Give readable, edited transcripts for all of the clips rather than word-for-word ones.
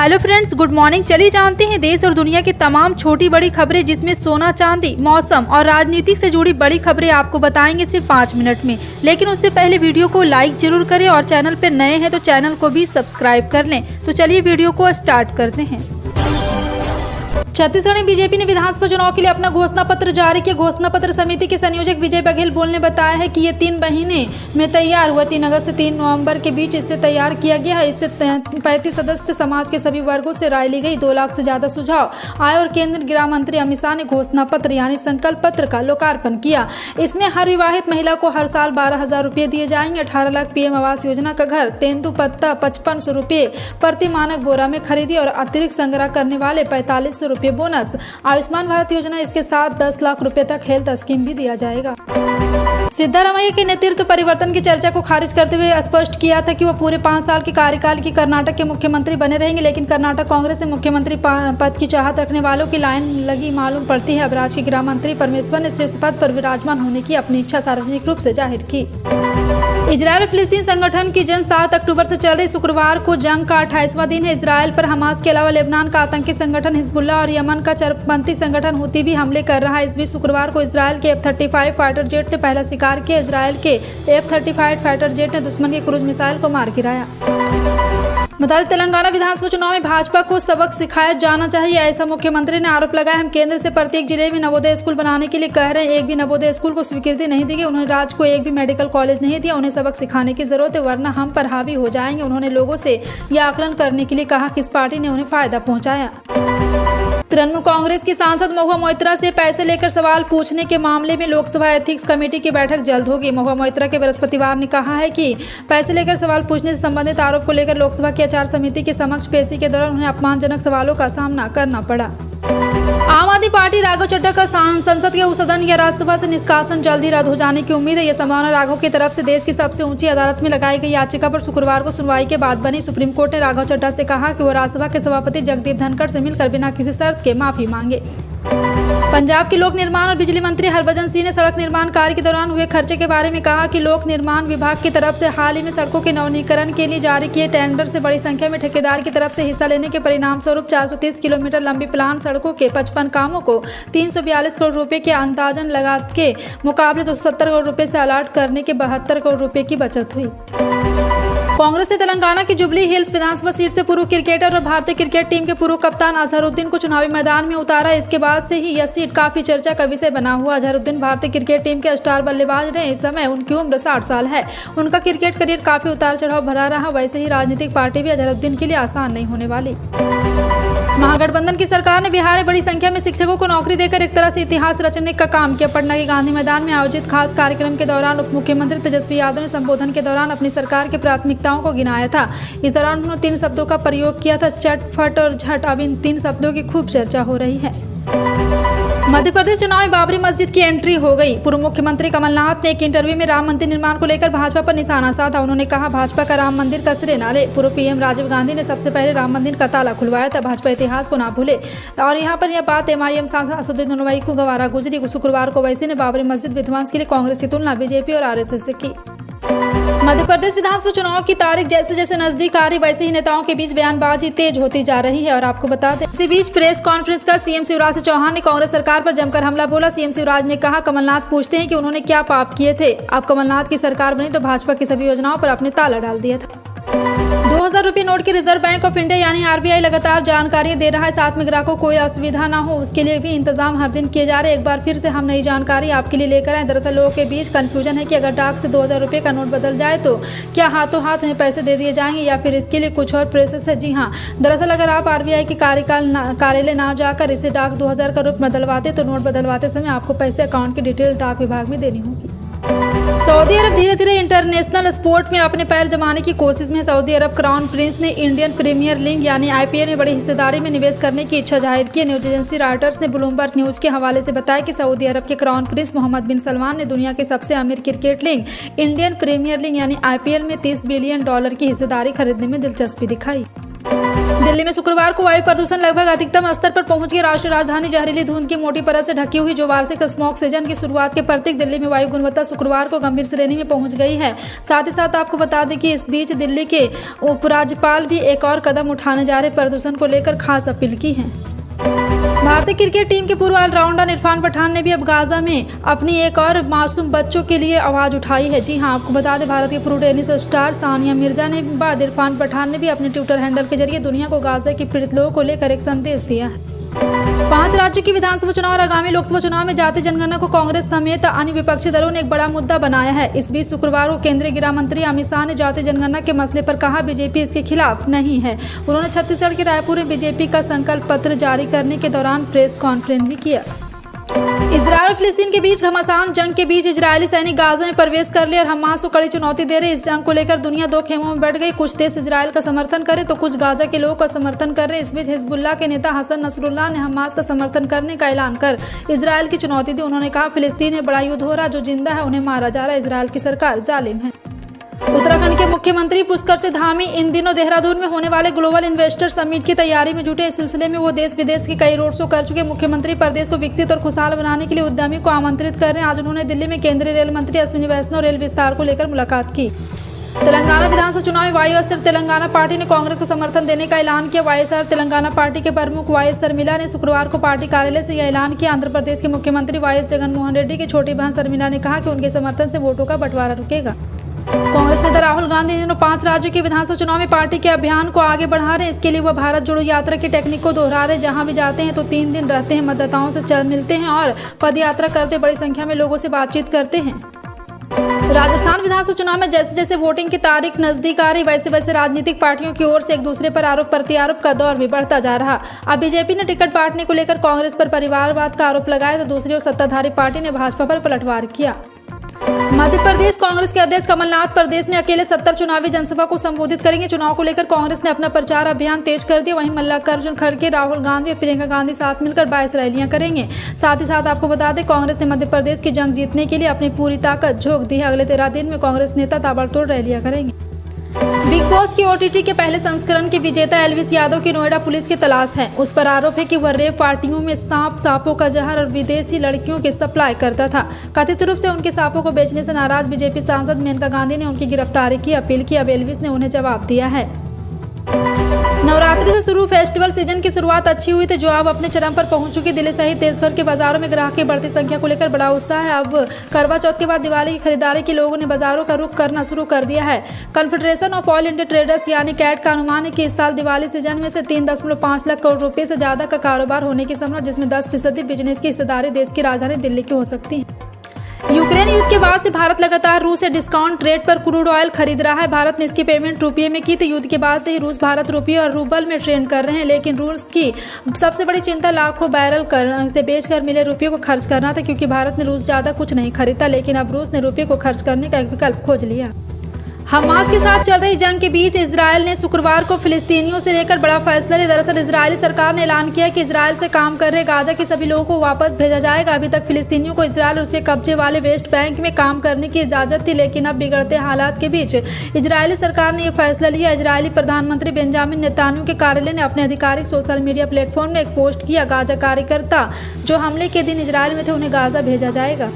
Hello friends, good morning. चलिए जानते हैं देश और दुनिया की तमाम छोटी बड़ी खबरें, जिसमें सोना चांदी, मौसम और राजनीति से जुड़ी बड़ी खबरें आपको बताएंगे सिर्फ 5 मिनट में। लेकिन उससे पहले वीडियो को लाइक जरूर करें और चैनल पर नए हैं तो चैनल को भी सब्सक्राइब कर लें। तो चलिए वीडियो को स्टार्ट करते हैं। छत्तीसगढ़ में बीजेपी ने विधानसभा चुनाव के लिए अपना घोषणा पत्र जारी किया। घोषणा पत्र समिति के संयोजक विजय बघेल बोल ने बताया है कि ये 3 महीने में तैयार हुआ। 3 अगस्त से 3 नवंबर के बीच इसे तैयार किया गया है। इससे 35 सदस्य समाज के सभी वर्गों से राय ली गई। 2 लाख से ज्यादा सुझाव आए और केंद्रीय गृह मंत्री अमित शाह ने घोषणा पत्र यानी संकल्प पत्र का लोकार्पण किया। इसमें हर विवाहित महिला को हर साल 12,000 रुपये दिए जाएंगे। 18 लाख PM आवास योजना का घर, तेंदुपत्ता 5500 रुपये प्रति मानक बोरा में खरीदी और अतिरिक्त संग्रह करने वाले 4500 रुपये बोनस। आयुष्मान भारत योजना, इसके साथ 10 लाख रुपए तक हेल्थ स्कीम भी दिया जाएगा। सिद्धारमैया के नेतृत्व परिवर्तन की चर्चा को खारिज करते हुए स्पष्ट किया था कि वह पूरे 5 साल के कार्यकाल की कर्नाटक के मुख्यमंत्री बने रहेंगे। लेकिन कर्नाटक कांग्रेस से मुख्यमंत्री पद की चाहत रखने वालों की लाइन लगी मालूम पड़ती है। अब राज्य के गृह मंत्री परमेश्वर ने शीर्ष पद पर विराजमान होने की अपनी इच्छा सार्वजनिक रूप से जाहिर की। इजरायल फिलिस्तीन संगठन की जंग 7 अक्टूबर से चल रही। शुक्रवार को जंग का 28वां दिन है। इजरायल पर हमास के अलावा लेबनान का आतंकी संगठन हिजबुल्लाह और यमन का चरमपंथी संगठन हूती भी हमले कर रहा है। इस बीच शुक्रवार को इजरायल के F-35 फाइटर जेट ने पहला शिकार किया। इजरायल के F-35 फाइटर जेट ने दुश्मन के क्रूज मिसाइल को मार गिराया। बता दें, तेलंगाना विधानसभा चुनाव में भाजपा को सबक सिखाया जाना चाहिए, ऐसा मुख्यमंत्री ने आरोप लगाया। हम केंद्र से प्रत्येक जिले में नवोदय स्कूल बनाने के लिए कह रहे हैं। एक भी नवोदय स्कूल को स्वीकृति नहीं दी गई। उन्होंने राज्य को एक भी मेडिकल कॉलेज नहीं दिया। उन्हें सबक सिखाने की जरूरत है, वरना हम पर हावी हो जाएंगे। उन्होंने लोगों से यह आकलन करने के लिए कहा किस पार्टी ने उन्हें फायदा पहुंचाया। तृणमूल कांग्रेस की सांसद महुआ मोइत्रा से पैसे लेकर सवाल पूछने के मामले में लोकसभा एथिक्स कमेटी की बैठक जल्द होगी। महुआ मोइत्रा के बृहस्पतिवार ने कहा है कि पैसे लेकर सवाल पूछने से संबंधित आरोप को लेकर लोकसभा की आचार समिति के समक्ष पेशी के दौरान उन्हें अपमानजनक सवालों का सामना करना पड़ा। आम आदमी पार्टी राघव चड्ढा का संसद के सदन या राज्यसभा से निष्कासन जल्द ही रद्द हो जाने की उम्मीद है। यह संभावना राघव की तरफ से देश की सबसे ऊंची अदालत में लगाई गई याचिका पर शुक्रवार को सुनवाई के बाद बनी। सुप्रीम कोर्ट ने राघव चड्ढा से कहा कि वो राज्यसभा के सभापति जगदीप धनखड़ से मिलकर बिना किसी शर्त के माफी मांगे। पंजाब के लोक निर्माण और बिजली मंत्री हरभजन सिंह ने सड़क निर्माण कार्य के दौरान हुए खर्चे के बारे में कहा कि लोक निर्माण विभाग की तरफ से हाल ही में सड़कों के नवीनीकरण के लिए जारी किए टेंडर से बड़ी संख्या में ठेकेदार की तरफ से हिस्सा लेने के परिणाम स्वरूप 430 किलोमीटर लंबी प्लान सड़कों के 55 कामों को 342 करोड़ रुपए के अंदाजन लागत के मुकाबले 270 करोड़ रुपए से अलॉट करने के 72 करोड़ रुपए की बचत हुई। कांग्रेस ने तेलंगाना की जुबली हिल्स विधानसभा सीट से पूर्व क्रिकेटर और भारतीय क्रिकेट टीम के पूर्व कप्तान अजहरुद्दीन को चुनावी मैदान में उतारा। इसके बाद से ही यह सीट काफी चर्चा का विषय बना हुआ। अजहरुद्दीन भारतीय क्रिकेट टीम के स्टार बल्लेबाज रहे। इस समय उनकी उम्र 60 साल है। उनका क्रिकेट करियर काफी उतार चढ़ाव भरा रहा। वैसे ही राजनीतिक पार्टी भी अजहरुद्दीन के लिए आसान नहीं होने वाली। महागठबंधन की सरकार ने बिहार में बड़ी संख्या में शिक्षकों को नौकरी देकर एक तरह से इतिहास रचने का काम किया। पटना के गांधी मैदान में आयोजित खास कार्यक्रम के दौरान उप मुख्यमंत्री तेजस्वी यादव ने संबोधन के दौरान अपनी सरकार की प्राथमिकताओं को गिनाया था। इस दौरान उन्होंने 3 शब्दों का प्रयोग किया था, चट, फट और झट। अब इन 3 शब्दों की खूब चर्चा हो रही है। मध्य प्रदेश चुनाव में बाबरी मस्जिद की एंट्री हो गई। पूर्व मुख्यमंत्री कमलनाथ ने एक इंटरव्यू में राम मंदिर निर्माण को लेकर भाजपा पर निशाना साधा। उन्होंने कहा भाजपा का राम मंदिर का श्रेय न ले। पूर्व PM राजीव गांधी ने सबसे पहले राम मंदिर का ताला खुलवाया था। भाजपा इतिहास को ना भूले। और यहाँ पर यह बात MIM सांसद असदुद्दीन ओवैसी को गवारा गुजरी। शुक्रवार को ओवैसी ने बाबरी मस्जिद विध्वंस के लिए कांग्रेस की तुलना बीजेपी और RSS से की। मध्य प्रदेश विधानसभा चुनाव की तारीख जैसे जैसे नजदीक आ रही, वैसे ही नेताओं के बीच बयानबाजी तेज होती जा रही है। और आपको बता दें, इसी बीच प्रेस कॉन्फ्रेंस कर CM शिवराज सिंह चौहान ने कांग्रेस सरकार पर जमकर हमला बोला। CM शिवराज ने कहा कमलनाथ पूछते हैं कि उन्होंने क्या पाप किए थे। अब कमलनाथ की सरकार बनी तो भाजपा की सभी योजनाओं पर अपने ताला डाल दिया था। 2000 रुपये नोट की रिजर्व बैंक ऑफ इंडिया यानी RBI लगातार जानकारी दे रहा है। साथ में ग्राहकों को कोई असुविधा ना हो उसके लिए भी इंतजाम हर दिन किए जा रहे हैं। एक बार फिर से हम नई जानकारी आपके लिए लेकर आए। दरअसल लोगों के बीच कंफ्यूजन है कि अगर डाक से 2000 रुपये का नोट बदल जाए तो क्या हाथों हाथ हमें पैसे दे दिए जाएंगे या फिर इसके लिए कुछ और प्रोसेस है। जी हाँ, दरअसल अगर आप RBI के कार्यालय ना जाकर इसे डाक 2000 का रूप बदलवाते तो नोट बदलवाते समय आपको पैसे अकाउंट की डिटेल डाक विभाग में देनी होगी। सऊदी अरब धीरे धीरे इंटरनेशनल स्पोर्ट में अपने पैर जमाने की कोशिश में। सऊदी अरब क्राउन प्रिंस ने इंडियन प्रीमियर लीग यानी IPL में बड़ी हिस्सेदारी में निवेश करने की इच्छा जाहिर की। न्यूज एजेंसी रॉयटर्स ने ब्लूमबर्ग न्यूज के हवाले से बताया कि सऊदी अरब के crown prince Mohammed bin Salman ने दुनिया के सबसे अमीर cricket league Indian Premier League यानी IPL में $30 बिलियन की हिस्सेदारी खरीदने में दिलचस्पी दिखाई। दिल्ली में शुक्रवार को वायु प्रदूषण लगभग अधिकतम स्तर पर पहुंच गया। राष्ट्रीय राजधानी जहरीली धुंध की मोटी परत से ढकी हुई, जो वार्षिक स्मॉग सीजन की शुरुआत के प्रतीक। दिल्ली में वायु गुणवत्ता शुक्रवार को गंभीर श्रेणी में पहुंच गई है। साथ ही साथ आपको बता दें कि इस बीच दिल्ली के उपराज्यपाल भी एक और कदम उठाने जा रहे प्रदूषण को लेकर खास अपील की है। भारतीय क्रिकेट टीम के पूर्व ऑलराउंडर इरफान पठान ने भी अब गाजा में अपनी एक और मासूम बच्चों के लिए आवाज उठाई है। जी हां, आपको बता दें भारत के पूर्व टेनिस स्टार सानिया मिर्जा ने बाद इरफान पठान ने भी अपने ट्विटर हैंडल के जरिए दुनिया को गाजा के पीड़ित लोगों को लेकर एक संदेश दिया है। 5 राज्यों की विधानसभा चुनाव और आगामी लोकसभा चुनाव में जातीय जनगणना को कांग्रेस समेत अन्य विपक्षी दलों ने एक बड़ा मुद्दा बनाया है। इस बीच शुक्रवार को केंद्रीय गृह मंत्री अमित शाह ने जातीय जनगणना के मसले पर कहा, बीजेपी इसके खिलाफ नहीं है। उन्होंने छत्तीसगढ़ के रायपुर में बीजेपी का संकल्प पत्र जारी करने के दौरान प्रेस कॉन्फ्रेंस भी किया। इजरायल और फिलिस्तीन के बीच घमासान जंग के बीच इजरायली सैनिक गाजा में प्रवेश कर लिए और हमास को कड़ी चुनौती दे रहे। इस जंग को लेकर दुनिया 2 खेमों में बढ़ गई। कुछ देश इजरायल का समर्थन करे तो कुछ गाजा के लोगों का समर्थन कर रहे। इस बीच हिजबुल्लाह के नेता हसन नसरुल्लाह ने हमास का समर्थन करने का ऐलान कर इजरायल की चुनौती दी। उन्होंने कहा, फिलिस्तीन में बड़ा युद्ध हो रहा, जो जिंदा है उन्हें मारा जा रहा है। इजरायल की सरकार जालिम है। उत्तराखंड के मुख्यमंत्री पुष्कर सिंह धामी इन दिनों देहरादून में होने वाले ग्लोबल इन्वेस्टर समिट की तैयारी में जुटे। इस सिलसिले में वो देश विदेश के कई रोड शो कर चुके। मुख्यमंत्री प्रदेश को विकसित और खुशहाल बनाने के लिए उद्यमी को आमंत्रित कर रहे हैं। आज उन्होंने दिल्ली में केंद्रीय रेल मंत्री अश्विनी वैष्णव रेल विस्तार को लेकर मुलाकात की। तेलंगाना विधानसभा चुनाव में वाईएसआर तेलंगाना पार्टी ने कांग्रेस को समर्थन देने का ऐलान किया। वाईएसआर तेलंगाना पार्टी के प्रमुख वाईएस शर्मिला ने शुक्रवार को पार्टी कार्यालय से यह ऐलान किया। आंध्र प्रदेश के मुख्यमंत्री वाईएस जगनमोहन रेड्डी की छोटी बहन शर्मिला ने कहा कि उनके समर्थन से वोटों का बंटवारा रुकेगा। कांग्रेस नेता राहुल गांधी इन दिनों 5 राज्यों के विधानसभा चुनाव में पार्टी के अभियान को आगे बढ़ा रहे हैं। इसके लिए वह भारत जोड़ो यात्रा की टेक्निक को दोहरा रहे। जहां भी जाते हैं तो 3 दिन रहते हैं, मतदाताओं से मिलते हैं और पद यात्रा करते बड़ी संख्या में लोगों से बातचीत करते हैं। राजस्थान विधानसभा चुनाव में जैसे जैसे वोटिंग की तारीख नजदीक आ रही, वैसे वैसे राजनीतिक पार्टियों की ओर से एक दूसरे पर आरोप प्रत्यारोप का दौर भी बढ़ता जा रहा। अब बीजेपी ने टिकट बांटने को लेकर कांग्रेस पर परिवारवाद का आरोप लगाया, तो दूसरी ओर सत्ताधारी पार्टी ने भाजपा पर पलटवार किया। मध्य प्रदेश कांग्रेस के अध्यक्ष कमलनाथ प्रदेश में अकेले 70 चुनावी जनसभा को संबोधित करेंगे। चुनाव को लेकर कांग्रेस ने अपना प्रचार अभियान तेज कर दिया। वहीं मल्लिकार्जुन खड़गे, राहुल गांधी और प्रियंका गांधी साथ मिलकर 22 रैलियां करेंगे। साथ ही साथ आपको बता दें, कांग्रेस ने मध्य प्रदेश की जंग जीतने के लिए अपनी पूरी ताकत झोंक दी है। अगले 13 दिन में कांग्रेस नेता ताबड़तोड़ रैलियां करेंगे। बिग बॉस की ओटीटी के पहले संस्करण के विजेता एल्विस यादव की नोएडा पुलिस की तलाश है। उस पर आरोप है कि वह रेप पार्टियों में सांपों का जहर और विदेशी लड़कियों के सप्लाई करता था। कथित रूप से उनके सांपों को बेचने से नाराज बीजेपी सांसद मेनका गांधी ने उनकी गिरफ्तारी की अपील की। अब एल्विस ने उन्हें जवाब दिया है। नवरात्रि से शुरू फेस्टिवल सीजन की शुरुआत अच्छी हुई थी, जो अब अपने चरम पर पहुंच चुकी। दिल्ली सहित देश भर के बाजारों में ग्राहक की बढ़ती संख्या को लेकर बड़ा उत्साह है। अब करवा चौथ के बाद दिवाली की खरीदारी के लोगों ने बाजारों का रुख करना शुरू कर दिया है। Confederation of all India traders यानी कैट का अनुमान है कि इस साल दिवाली सीजन में से 3.5 लाख करोड़ रुपए से ज्यादा का कारोबार होने की संभावना, जिसमें 10% बिजनेस की हिस्सेदारी देश की राजधानी दिल्ली की हो सकती है। यूक्रेन युद्ध के बाद से भारत लगातार रूस से डिस्काउंट रेट पर क्रूड ऑयल खरीद रहा है। भारत ने इसकी पेमेंट रुपये में की थी। युद्ध के बाद से ही रूस भारत रुपये और रूबल में ट्रेड कर रहे हैं, लेकिन रूस की सबसे बड़ी चिंता लाखों बैरल से बेचकर मिले रुपये को खर्च करना था, क्योंकि भारत ने रूस ज्यादा कुछ नहीं खरीदा, लेकिन अब रूस ने रुपये को खर्च करने का एक विकल्प खोज लिया। हमास के साथ चल रही जंग के बीच इजरायल ने शुक्रवार को फिलिस्तीनियों से लेकर बड़ा फैसला लिया। दरअसल इजरायली सरकार ने ऐलान किया कि इजरायल से काम कर रहे गाजा के सभी लोगों को वापस भेजा जाएगा। अभी तक फिलिस्तीनियों को इजरायल और उसके कब्जे वाले वेस्ट बैंक में काम करने की इजाजत थी, लेकिन अब बिगड़ते हालात के बीच इजरायली सरकार ने यह फैसला लिया। इजरायली प्रधानमंत्री बेंजामिन नेतान्याहू के कार्यालय ने अपने आधिकारिक सोशल मीडिया प्लेटफॉर्म में एक पोस्ट किया, गाजा कार्यकर्ता जो हमले के दिन इजरायल में थे उन्हें गाजा भेजा जाएगा।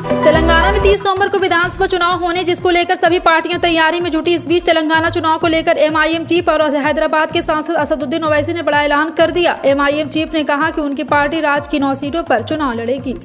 तेलंगाना में 30 नवंबर को विधानसभा चुनाव होने, जिसको लेकर सभी पार्टियां तैयारी में जुटी। इस बीच तेलंगाना चुनाव को लेकर एमआईएम चीफ और हैदराबाद के सांसद असदुद्दीन ओवैसी ने बड़ा ऐलान कर दिया। एमआईएम चीफ ने कहा कि उनकी पार्टी राज्य की 9 सीटों पर चुनाव लड़ेगी।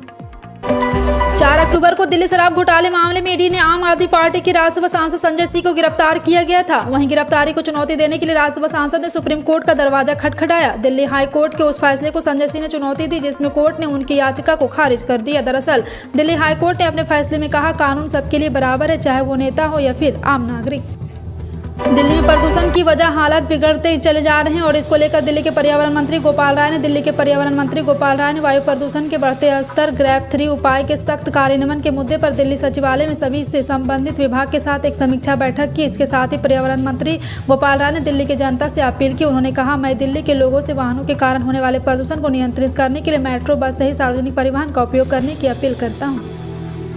4 अक्टूबर को दिल्ली शराब घोटाले मामले में ईडी ने आम आदमी पार्टी के राज्यसभा सांसद संजय सिंह को गिरफ्तार किया गया था। वहीं गिरफ्तारी को चुनौती देने के लिए राज्यसभा सांसद ने सुप्रीम कोर्ट का दरवाजा खटखटाया। दिल्ली हाई कोर्ट के उस फैसले को संजय सिंह ने चुनौती दी, जिसमें कोर्ट ने उनकी याचिका को खारिज कर दिया। दरअसल दिल्ली हाई कोर्ट ने अपने फैसले में कहा, कानून सबके लिए बराबर है, चाहे वो नेता हो या फिर आम नागरिक। दिल्ली में प्रदूषण की वजह हालात बिगड़ते चले जा रहे हैं और इसको लेकर दिल्ली के पर्यावरण मंत्री गोपाल राय ने वायु प्रदूषण के बढ़ते स्तर ग्रेड 3 उपाय के सख्त कार्यान्वयन के मुद्दे पर दिल्ली सचिवालय में सभी से संबंधित विभाग के साथ एक समीक्षा बैठक की। इसके साथ ही पर्यावरण मंत्री गोपाल राय ने दिल्ली की जनता से अपील की। उन्होंने कहा, मैं दिल्ली के लोगों से वाहनों के कारण होने वाले प्रदूषण को नियंत्रित करने के लिए मेट्रो, बस सहित सार्वजनिक परिवहन का उपयोग करने की अपील करता हूँ।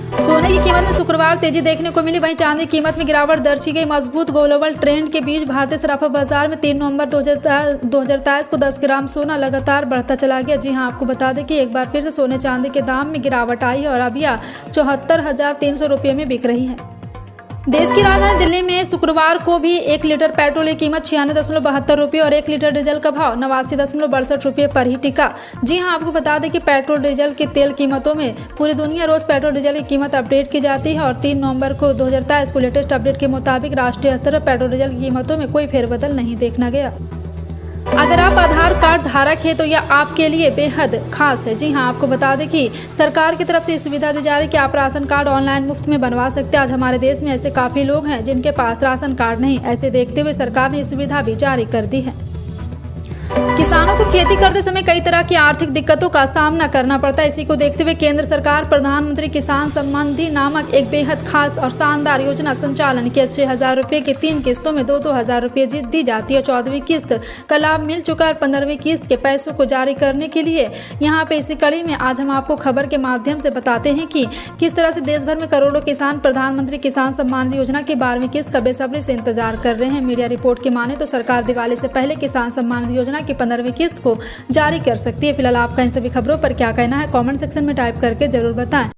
सोने की कीमत में शुक्रवार तेजी देखने को मिली, वहीं चांदी की कीमत में गिरावट दर्ज की गई। मजबूत ग्लोबल ट्रेंड के बीच भारतीय सराफा बाजार में 3 नवंबर 2023 को 10 ग्राम सोना लगातार बढ़ता चला गया। जी हां, आपको बता दें कि एक बार फिर से सोने चांदी के दाम में गिरावट आई है और अब यह 74,300 रुपये में बिक रही है। देश की राजधानी दिल्ली में शुक्रवार को भी 1 लीटर पेट्रोल की कीमत 96.72 रुपये और 1 लीटर डीजल का भाव 89.62 रुपये पर ही टिका। जी हां, आपको बता दें कि पेट्रोल डीजल की तेल कीमतों में पूरी दुनिया रोज पेट्रोल डीजल की कीमत अपडेट की जाती है और 3 नवंबर को 2023 को लेटेस्ट अपडेट के मुताबिक राष्ट्रीय स्तर पर पेट्रोल डीजल की कीमतों में कोई फेरबदल नहीं देखना गया। अगर आप आधार कार्ड धारक हैं तो यह आपके लिए बेहद खास है। जी हां, आपको बता दें कि सरकार की तरफ से सुविधा दी जा रही है कि आप राशन कार्ड ऑनलाइन मुफ्त में बनवा सकते हैं। आज हमारे देश में ऐसे काफ़ी लोग हैं जिनके पास राशन कार्ड नहीं, ऐसे देखते हुए सरकार ने ये सुविधा भी जारी कर दी है। किसानों को खेती करते समय कई तरह की आर्थिक दिक्कतों का सामना करना पड़ता है। इसी को देखते हुए केंद्र सरकार प्रधानमंत्री किसान सम्मान निधि नामक एक बेहद खास और शानदार योजना संचालन किया। 6,000 रुपये की 3 किस्तों में 2-2 हज़ार रुपये दी जाती है। 14वीं किस्त का लाभ मिल चुका है और 15वीं किस्त के पैसों को जारी करने के लिए यहाँ पे इसी कड़ी में आज हम आपको खबर के माध्यम से बताते हैं कि किस तरह से देश भर में करोड़ों किसान प्रधानमंत्री किसान सम्मान निधि योजना की 12वीं किस्त का बेसब्री से इंतजार कर रहे हैं। मीडिया रिपोर्ट की माने तो सरकार दिवाली से पहले किसान सम्मान निधि योजना की 15वीं किस्त को जारी कर सकती है। फिलहाल आपका इन सभी खबरों पर क्या कहना है, कमेंट सेक्शन में टाइप करके जरूर बताएं।